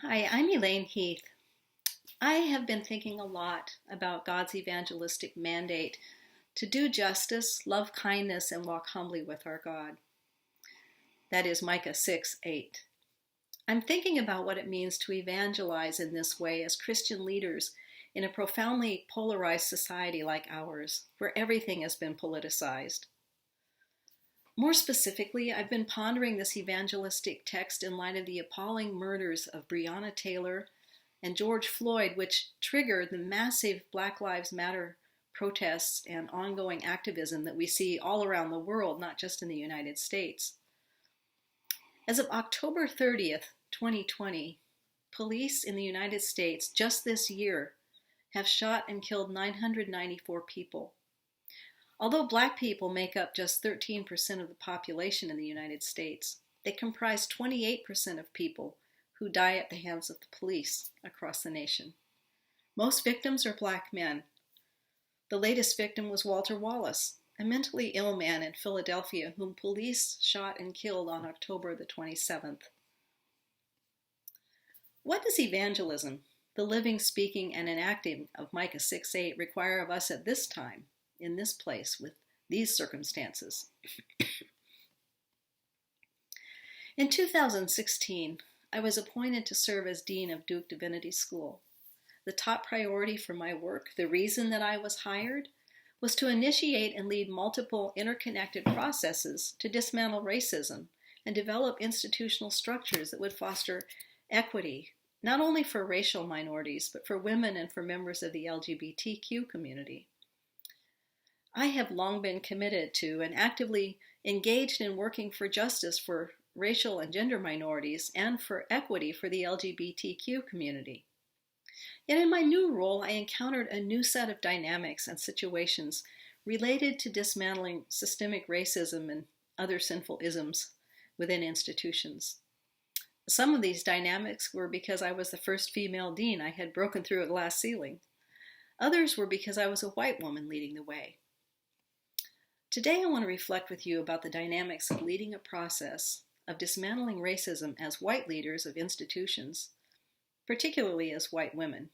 Hi, I'm Elaine Heath. I have been thinking a lot about God's evangelistic mandate to do justice, love kindness, and walk humbly with our God. That is Micah 6:8. I'm thinking about what it means to evangelize in this way as Christian leaders in a profoundly polarized society like ours, where everything has been politicized. More specifically, I've been pondering this evangelistic text in light of the appalling murders of Breonna Taylor and George Floyd, which triggered the massive Black Lives Matter protests and ongoing activism that we see all around the world, not just in the United States. As of October 30th, 2020, police in the United States just this year have shot and killed 994 people. Although Black people make up just 13% of the population in the United States, they comprise 28% of people who die at the hands of the police across the nation. Most victims are Black men. The latest victim was Walter Wallace, a mentally ill man in Philadelphia whom police shot and killed on October the 27th. What does evangelism, the living, speaking, and enacting of Micah 6:8, require of us at this time, in this place, with these circumstances? In 2016, I was appointed to serve as Dean of Duke Divinity School. The top priority for my work, the reason that I was hired, was to initiate and lead multiple interconnected processes to dismantle racism and develop institutional structures that would foster equity, not only for racial minorities, but for women and for members of the LGBTQ community. I have long been committed to and actively engaged in working for justice for racial and gender minorities and for equity for the LGBTQ community. Yet in my new role, I encountered a new set of dynamics and situations related to dismantling systemic racism and other sinful isms within institutions. Some of these dynamics were because I was the first female dean. I had broken through a glass ceiling. Others were because I was a white woman leading the way. Today I want to reflect with you about the dynamics of leading a process of dismantling racism as white leaders of institutions, particularly as white women.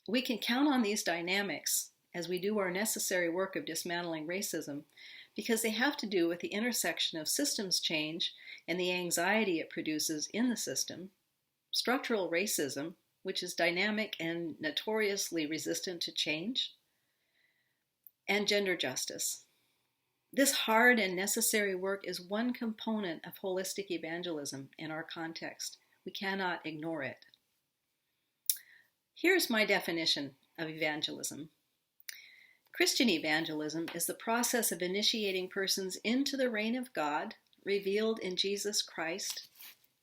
We can count on these dynamics as we do our necessary work of dismantling racism because they have to do with the intersection of systems change and the anxiety it produces in the system, structural racism, which is dynamic and notoriously resistant to change, and gender justice. This hard and necessary work is one component of holistic evangelism in our context. We cannot ignore it. Here's my definition of evangelism. Christian evangelism is the process of initiating persons into the reign of God, revealed in Jesus Christ,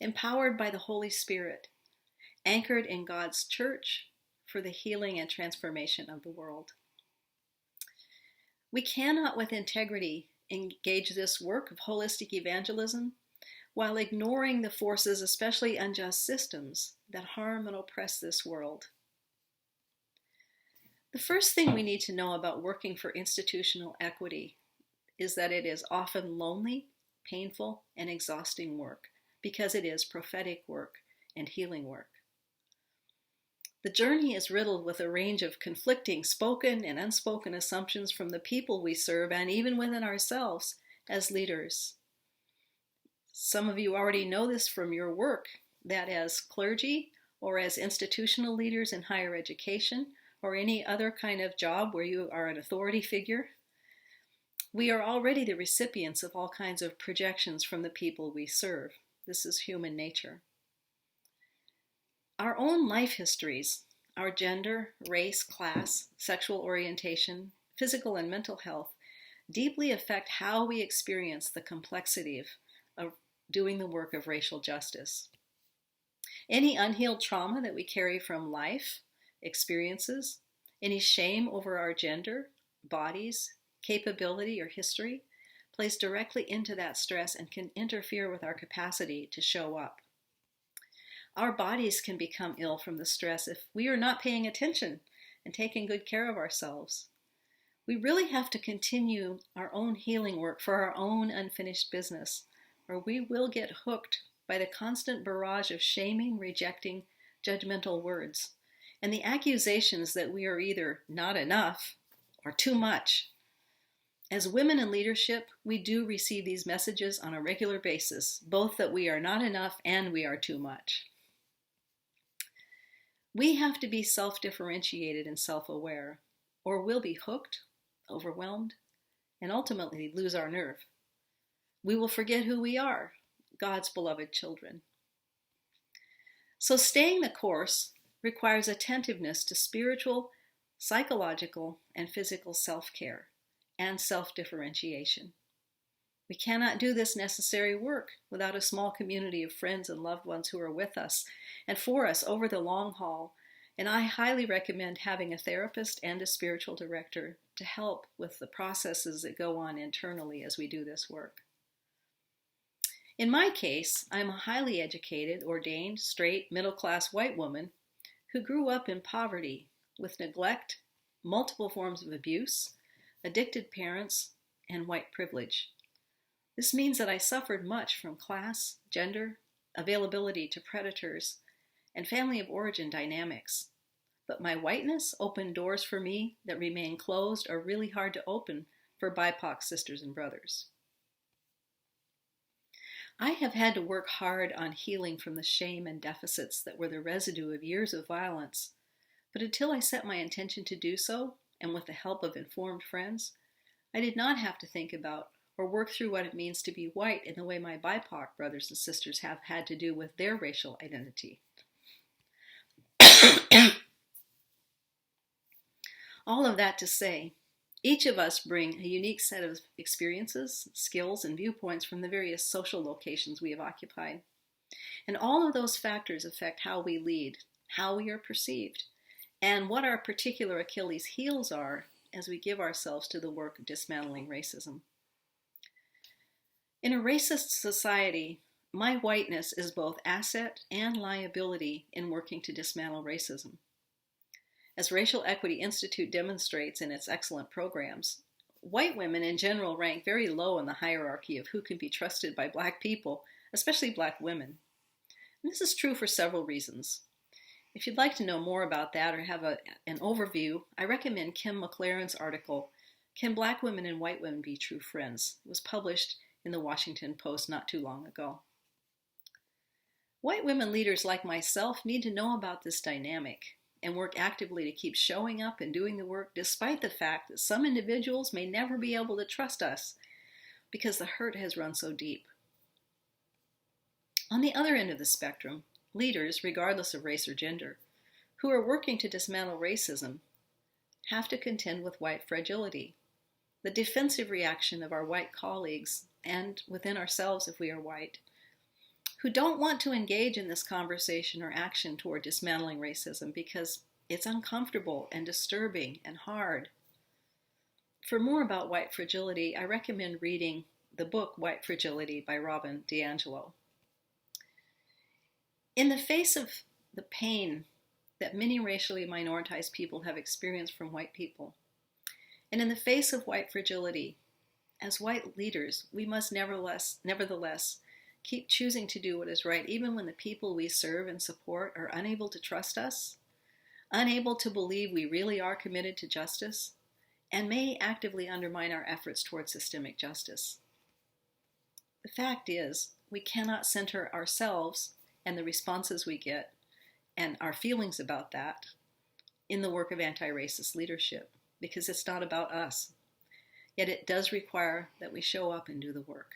empowered by the Holy Spirit, anchored in God's church for the healing and transformation of the world. We cannot with integrity engage this work of holistic evangelism while ignoring the forces, especially unjust systems, that harm and oppress this world. The first thing we need to know about working for institutional equity is that it is often lonely, painful, and exhausting work because it is prophetic work and healing work. The journey is riddled with a range of conflicting spoken and unspoken assumptions from the people we serve and even within ourselves as leaders. Some of you already know this from your work, that as clergy or as institutional leaders in higher education or any other kind of job where you are an authority figure, we are already the recipients of all kinds of projections from the people we serve. This is human nature. Our own life histories, our gender, race, class, sexual orientation, physical and mental health, deeply affect how we experience the complexity of doing the work of racial justice. Any unhealed trauma that we carry from life, experiences, any shame over our gender, bodies, capability, or history plays directly into that stress and can interfere with our capacity to show up. Our bodies can become ill from the stress if we are not paying attention and taking good care of ourselves. We really have to continue our own healing work for our own unfinished business, or we will get hooked by the constant barrage of shaming, rejecting, judgmental words, and the accusations that we are either not enough or too much. As women in leadership, we do receive these messages on a regular basis, both that we are not enough and we are too much. We have to be self-differentiated and self-aware, or we'll be hooked, overwhelmed, and ultimately lose our nerve. We will forget who we are, God's beloved children. So staying the course requires attentiveness to spiritual, psychological, and physical self-care and self-differentiation. We cannot do this necessary work without a small community of friends and loved ones who are with us and for us over the long haul, and I highly recommend having a therapist and a spiritual director to help with the processes that go on internally as we do this work. In my case, I'm a highly educated, ordained, straight, middle-class white woman who grew up in poverty with neglect, multiple forms of abuse, addicted parents, and white privilege. This means that I suffered much from class, gender, availability to predators, and family of origin dynamics. But my whiteness opened doors for me that remain closed or really hard to open for BIPOC sisters and brothers. I have had to work hard on healing from the shame and deficits that were the residue of years of violence, but until I set my intention to do so, and with the help of informed friends, I did not have to think about or work through what it means to be white in the way my BIPOC brothers and sisters have had to do with their racial identity. All of that to say, each of us bring a unique set of experiences, skills, and viewpoints from the various social locations we have occupied. And all of those factors affect how we lead, how we are perceived, and what our particular Achilles' heels are as we give ourselves to the work of dismantling racism. In a racist society, my whiteness is both asset and liability in working to dismantle racism. As Racial Equity Institute demonstrates in its excellent programs, white women in general rank very low in the hierarchy of who can be trusted by Black people, especially Black women. And this is true for several reasons. If you'd like to know more about that or have an overview, I recommend Kim McLaren's article, Can Black Women and White Women Be True Friends? It was published in the Washington Post not too long ago. White women leaders like myself need to know about this dynamic and work actively to keep showing up and doing the work despite the fact that some individuals may never be able to trust us because the hurt has run so deep. On the other end of the spectrum, leaders, regardless of race or gender, who are working to dismantle racism have to contend with white fragility, the defensive reaction of our white colleagues and within ourselves if we are white, who don't want to engage in this conversation or action toward dismantling racism because it's uncomfortable and disturbing and hard. For more about white fragility, I recommend reading the book White Fragility by Robin DiAngelo. In the face of the pain that many racially minoritized people have experienced from white people, and in the face of white fragility, as white leaders, we must nevertheless keep choosing to do what is right, even when the people we serve and support are unable to trust us, unable to believe we really are committed to justice, and may actively undermine our efforts towards systemic justice. The fact is, we cannot center ourselves and the responses we get and our feelings about that in the work of anti-racist leadership, because it's not about us. Yet it does require that we show up and do the work.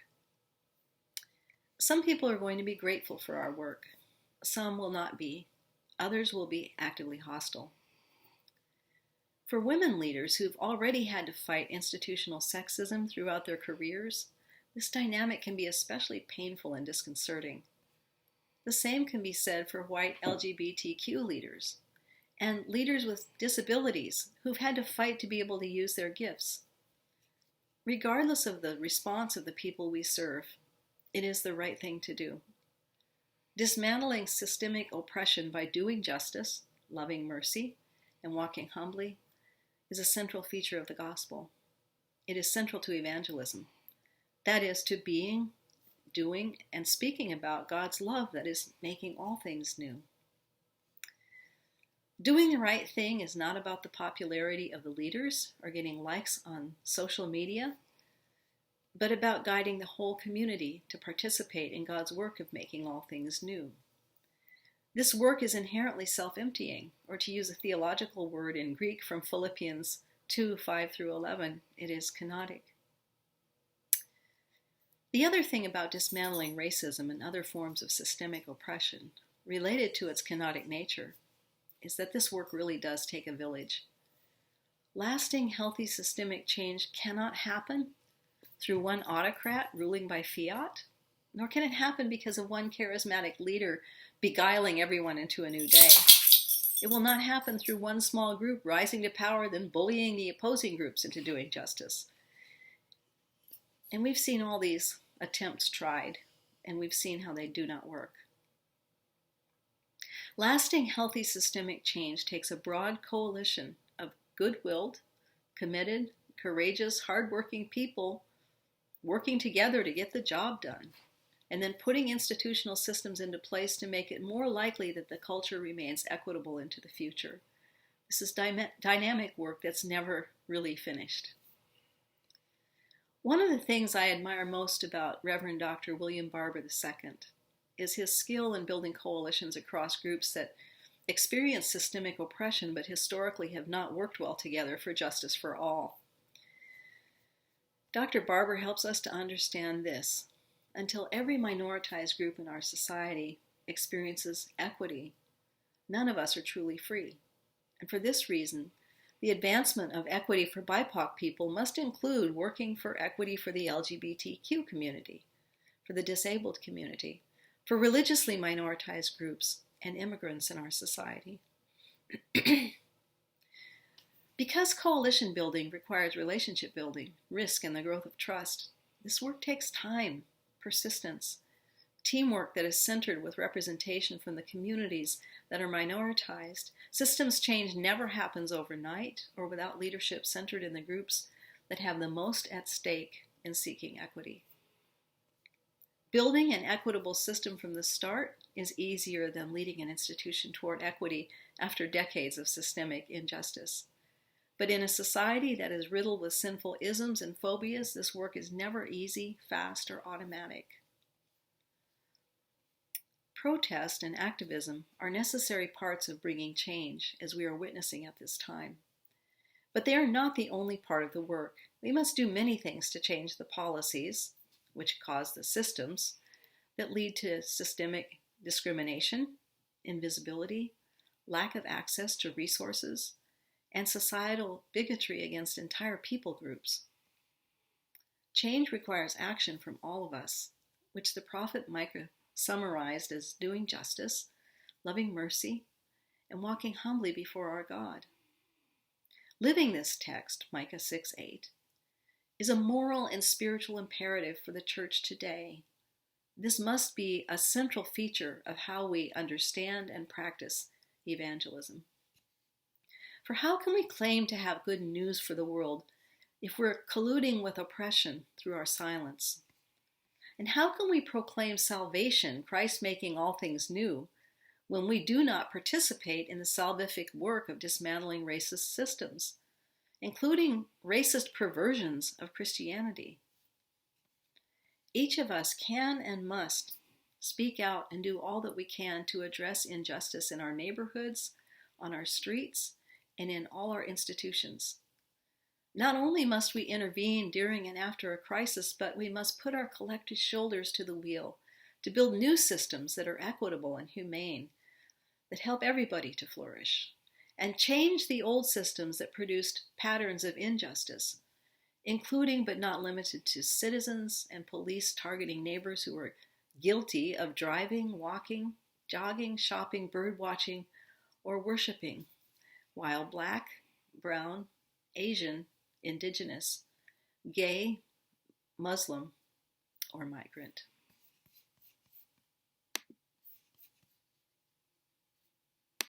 Some people are going to be grateful for our work. Some will not be. Others will be actively hostile. For women leaders who've already had to fight institutional sexism throughout their careers, this dynamic can be especially painful and disconcerting. The same can be said for white LGBTQ leaders and leaders with disabilities who've had to fight to be able to use their gifts. Regardless of the response of the people we serve, it is the right thing to do. Dismantling systemic oppression by doing justice, loving mercy, and walking humbly is a central feature of the gospel. It is central to evangelism. That is, to being doing, and speaking about God's love that is making all things new. Doing the right thing is not about the popularity of the leaders or getting likes on social media, but about guiding the whole community to participate in God's work of making all things new. This work is inherently self-emptying, or to use a theological word in Greek from Philippians 2:5-11, it is kenotic. The other thing about dismantling racism and other forms of systemic oppression, related to its kenotic nature, is that this work really does take a village. Lasting, healthy systemic change cannot happen through one autocrat ruling by fiat, nor can it happen because of one charismatic leader beguiling everyone into a new day. It will not happen through one small group rising to power, then bullying the opposing groups into doing justice. And we've seen all these attempts tried, and we've seen how they do not work. Lasting, healthy systemic change takes a broad coalition of good-willed, committed, courageous, hardworking people working together to get the job done, and then putting institutional systems into place to make it more likely that the culture remains equitable into the future. This is dynamic work that's never really finished. One of the things I admire most about Reverend Dr. William Barber II is his skill in building coalitions across groups that experience systemic oppression but historically have not worked well together for justice for all. Dr. Barber helps us to understand this. Until every minoritized group in our society experiences equity, none of us are truly free. And for this reason, the advancement of equity for BIPOC people must include working for equity for the LGBTQ community, for the disabled community, for religiously minoritized groups, and immigrants in our society. Because coalition building requires relationship building, risk, and the growth of trust, this work takes time, persistence, teamwork that is centered with representation from the communities that are minoritized. Systems change never happens overnight or without leadership centered in the groups that have the most at stake in seeking equity. Building an equitable system from the start is easier than leading an institution toward equity after decades of systemic injustice. But in a society that is riddled with sinful isms and phobias, this work is never easy, fast, or automatic. Protest and activism are necessary parts of bringing change, as we are witnessing at this time. But they are not the only part of the work. We must do many things to change the policies, which cause the systems, that lead to systemic discrimination, invisibility, lack of access to resources, and societal bigotry against entire people groups. Change requires action from all of us, which the prophet Micah summarized as doing justice, loving mercy, and walking humbly before our God. Living this text, Micah 6:8, is a moral and spiritual imperative for the church today. This must be a central feature of how we understand and practice evangelism. For how can we claim to have good news for the world if we're colluding with oppression through our silence? And how can we proclaim salvation, Christ making all things new, when we do not participate in the salvific work of dismantling racist systems, including racist perversions of Christianity? Each of us can and must speak out and do all that we can to address injustice in our neighborhoods, on our streets, and in all our institutions. Not only must we intervene during and after a crisis, but we must put our collective shoulders to the wheel to build new systems that are equitable and humane, that help everybody to flourish, and change the old systems that produced patterns of injustice, including but not limited to citizens and police targeting neighbors who are guilty of driving, walking, jogging, shopping, bird watching, or worshiping, while Black, brown, Asian, Indigenous, gay, Muslim, or migrant.